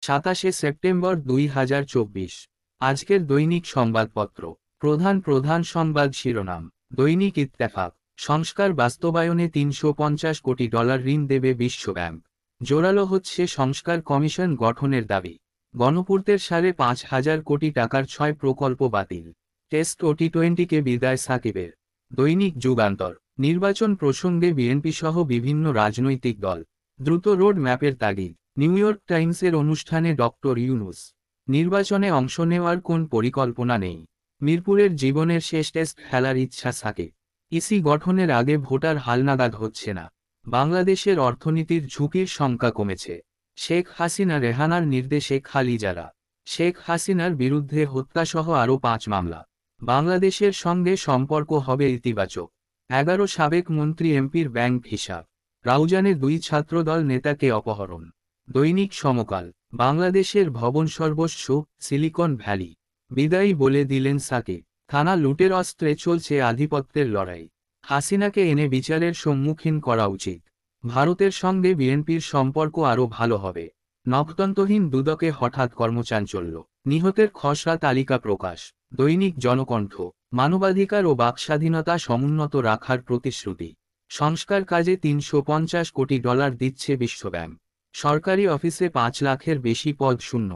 27 September 2024। আজকের দৈনিক সংবাদপত্র। প্রধান প্রধান সংবাদ শিরোনাম। দৈনিক ইত্তেফাক। সংস্কার বাস্তবায়নে $350 কোটি ঋণ দেবে বিশ্বব্যাংক। জোরালো হচ্ছে সংস্কার কমিশন গঠনের দাবি। গণপূর্তের 5,500 কোটি টাকার 6 প্রকল্প বাতিল। টেস্ট ও টি20কে বিদায় সাকিবের। দৈনিক যুগান্তর। নির্বাচন প্রসঙ্গে বিএনপি সহ বিভিন্ন রাজনৈতিক দল দ্রুত রোড ম্যাপের তাগিদ। নিউ ইয়র্ক টাইমসের অনুষ্ঠানে ডক্টর ইউনূস। নির্বাচনে অংশ নেওয়ার কোন পরিকল্পনা নেই। মিরপুরের জীবনের শেষ টেস্ট খেলার ইচ্ছা সাকিব। ইসি গঠনের আগে ভোটার হালনাগাদ হচ্ছে না। বাংলাদেশের অর্থনীতির ঝুঁকির সংখ্যা কমেছে। শেখ হাসিনা রেহানার নির্দেশে খালি যারা। শেখ হাসিনার বিরুদ্ধে হত্যাসহ আরও 5 মামলা। বাংলাদেশের সঙ্গে সম্পর্ক হবে ইতিবাচক। 11 সাবেক মন্ত্রী এমপির ব্যাংক হিসাব। রাউজানে 2 ছাত্রদল নেতাকে অপহরণ। দৈনিক সমকাল। বাংলাদেশের ভবন সর্বস্ব সিলিকন ভ্যালি। বিদায়ী বলে দিলেন সাকিব। থানা লুটের অস্ত্রে চলছে আধিপত্যের লড়াই। হাসিনাকে এনে বিচারের সম্মুখীন করা উচিত। ভারতের সঙ্গে বিএনপির সম্পর্ক আরও ভালো হবে। নখদন্তহীন দুদকে হঠাৎ কর্মচাঞ্চল্য। নিহতের খসড়া তালিকা প্রকাশ। দৈনিক জনকণ্ঠ। মানবাধিকার ও বাকস্বাধীনতা সমুন্নত রাখার প্রতিশ্রুতি। সংস্কার কাজে $350 কোটি দিচ্ছে বিশ্বব্যাংক। সরকারি অফিসে 5 লাখের বেশি পদ শূন্য।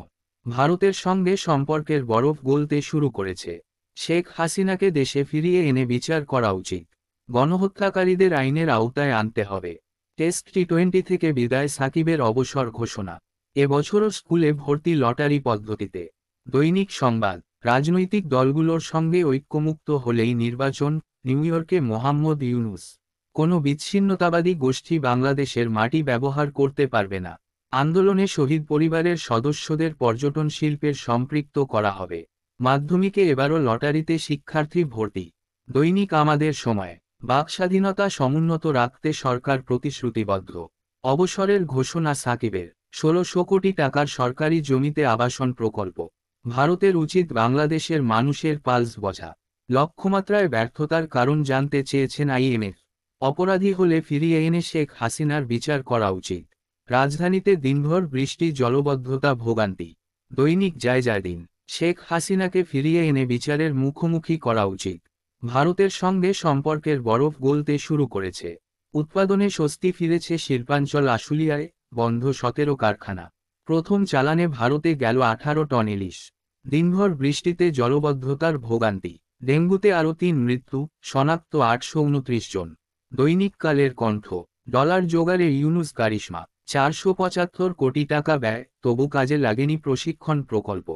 ভারতের সঙ্গে সম্পর্কের বরফ গলতে শুরু করেছে। শেখ হাসিনাকে দেশে ফিরিয়ে এনে বিচার করা উচিত। গণহত্যাকারীদের আইনের আওতায় আনতে হবে। টেস্ট টি20 থেকে বিদায় সাকিবের অবসর ঘোষণা। এবছরও স্কুলে ভর্তি লটারি পদ্ধতিতে। দৈনিক সংবাদ। রাজনৈতিক দলগুলোর সঙ্গে ঐক্যমুক্ত হলেই নির্বাচন। নিউ ইয়র্কে মোহাম্মদ ইউনূস। কোনো বিচ্ছিন্নতাবাদী গোষ্ঠী বাংলাদেশের মাটি ব্যবহার করতে পারবে না। আন্দোলনে শহীদ পরিবারের সদস্যদের পর্যটন শিল্পের সম্পৃক্ত করা হবে। মাধ্যমিকে এবারও লটারিতে শিক্ষার্থী ভর্তি। দৈনিক আমাদের সময়। বাকস্বাধীনতা সমুন্নত রাখতে সরকার প্রতিশ্রুতিবদ্ধ। অবসরের ঘোষণা সাকিবের। 1600 কোটি টাকার সরকারি জমিতে আবাসন প্রকল্প। ভারতের উচিত বাংলাদেশের মানুষের পালস বোঝা। লক্ষ্যমাত্রায় ব্যর্থতার কারণ জানতে চেয়েছেন আইএমএফ। অপরাধী হলে ফিরিয়ে এনে শেখ হাসিনার বিচার করা উচিত। রাজধানীতে দিনভর বৃষ্টি জলবদ্ধতা ভোগান্তি। দৈনিক দিন। শেখ হাসিনাকে ফিরিয়ে এনে বিচারের মুখোমুখি করা উচিত। ভারতের সঙ্গে সম্পর্কের বরফ গলতে শুরু করেছে। উৎপাদনে স্বস্তি ফিরেছে শিল্পাঞ্চল আশুলিয়ায়। বন্ধ 17 কারখানা। প্রথম চালানে ভারতে গেল 18 টন ইলিশ। দিনভর বৃষ্টিতে জলবদ্ধতার ভোগান্তি। ডেঙ্গুতে আরও 3 মৃত্যু, শনাক্ত 829 জন। দৈনিক কালের কণ্ঠ। ডলার জোগাড়ে ইউনূস কারিশমা। 475 কোটি টাকা ব্যয়, তবু কাজে লাগেনি প্রশিক্ষণ প্রকল্প।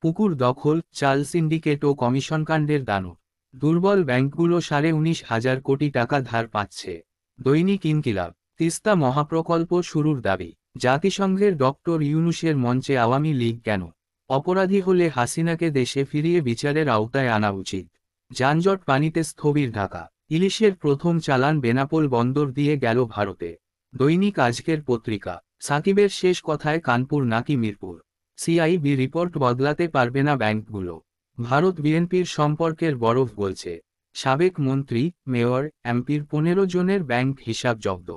পুকুর দখল, চাল সিন্ডিকেট ও কমিশনকাণ্ডের দানব। দুর্বল ব্যাংকগুলো 19,500 কোটি টাকা ধার পাচ্ছে। দৈনিক ইনকিলাব। তিস্তা মহাপ্রকল্প শুরুর দাবি। জাতিসংঘের ডক্টর ইউনূসের মঞ্চে আওয়ামী লীগ কেন? অপরাধী হলে হাসিনাকে দেশে ফিরিয়ে বিচারের আওতায় আনা উচিত। যানজট পানিতে স্থবির ঢাকা। ইলিশের প্রথম চালান বেনাপোল বন্দর দিয়ে গেল ভারতে। দৈনিক আজকের পত্রিকা। সাকিবের শেষ কথায় কানপুর নাকি মিরপুর। সিআইবি রিপোর্ট বদলাতে পারবে না ব্যাংকগুলো। ভারত বিএনপির সম্পর্কের বরফ গলছে। সাবেক মন্ত্রী, মেয়র, এমপির 15 জনের ব্যাংক হিসাব জব্দ।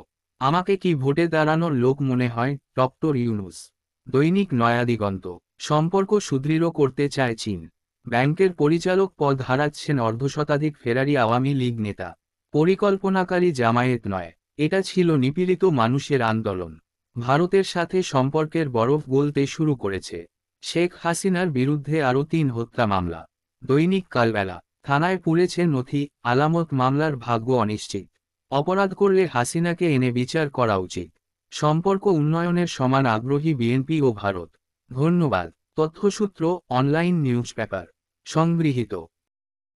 আমাকে কি ভোটে দাঁড়ানোর লোক মনে হয়? ডক্টর ইউনূস। দৈনিক নয়াদিগন্ত। সম্পর্ক সুদৃঢ় করতে চায় চীন। ব্যাংকের পরিচালক পদ হারাচ্ছেন অর্ধশতাধিক ফেরারি আওয়ামী লীগ নেতা। পরিকল্পনাকারী জামায়াত নয়, এটা ছিল নিপীড়িত মানুষের আন্দোলন। ভারতের সাথে সম্পর্কের বরফ গলতে শুরু করেছে। শেখ হাসিনার বিরুদ্ধে আরও 3 হত্যা মামলা। দৈনিক কালবেলা। থানায় পুড়েছে নথি, আলামত মামলার ভাগ্য অনিশ্চিত। অপরাধ করলে হাসিনাকে এনে বিচার করা উচিত। সম্পর্ক উন্নয়নের সমান আগ্রহী বিএনপি ও ভারত। ধন্যবাদ। তথ্যসূত্র অনলাইন নিউজ পেপার। সংগৃহীত।